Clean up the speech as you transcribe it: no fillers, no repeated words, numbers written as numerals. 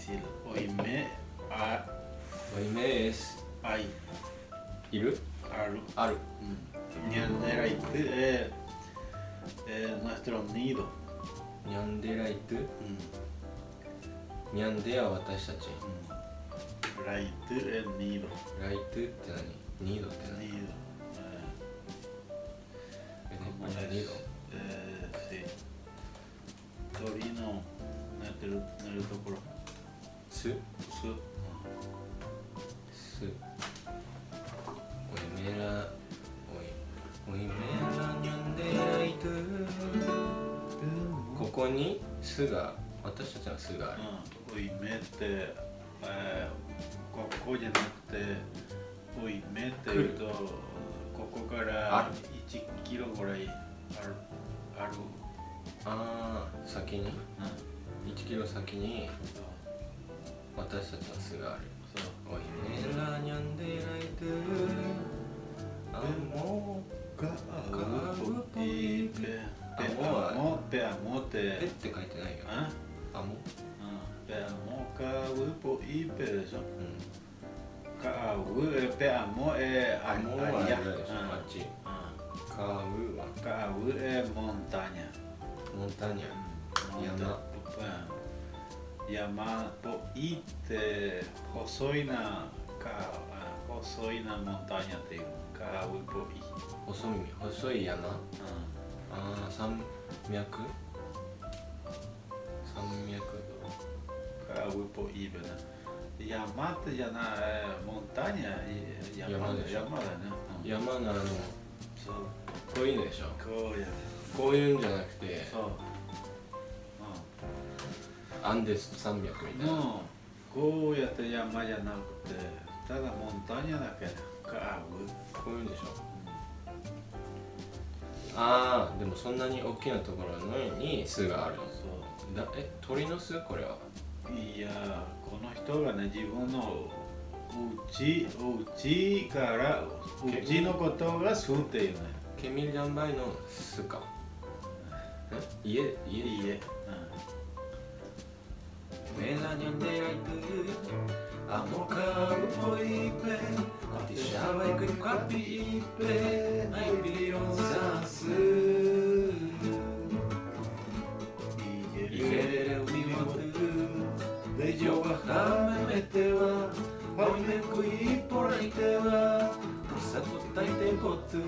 difícil. Oime, Oime es hay, いる aru. ある Ñanderaitu es nuestro nido. ニャンデライト ニャンデは私たち Raitu es nido. ライトって何ニードって何 Nido. 猫 ¿Cómo ちゃん es? ニード Sí. Torino, en el tocoro. ス Su. スオイメラオイメラニャンデライトここにスが私たちのスがある Oime te, Coco じゃなくて、Oimeって言うと、ここから1キロぐらいある。ああ先に1キロ先に私たちの巣がある。おいめらにゃんでらいとあもかうぽいぺペアモってペって書いてないよ。あもペアモかうぽいぺでしょ。うんかうペアモあもはあれでしょあっちかうはかうモンタニャモンタニャ山ぽいって細いなモンタニャっていうかうぽい細い山ああ山脈かうぽいべな山ってじゃないモンタニャ山だね山なのそうこういうのでしょこうやこういうんじゃなくてそうアンデス山脈みたいなこうやって山じゃなくてただモンタニャだけかこういうんでしょああでもそんなに大きなところのに巣があるのそう鳥の巣これはいやこの人がね自分のうちからうちのことが巣っていうねケミルジャンバイの巣か家Medallan amo kapo ipe Atishawai kukapi ipe Ai biron sasu Igerere uimotu Deyo wa hame mete wa Haume kui poraite wa Usato taite potu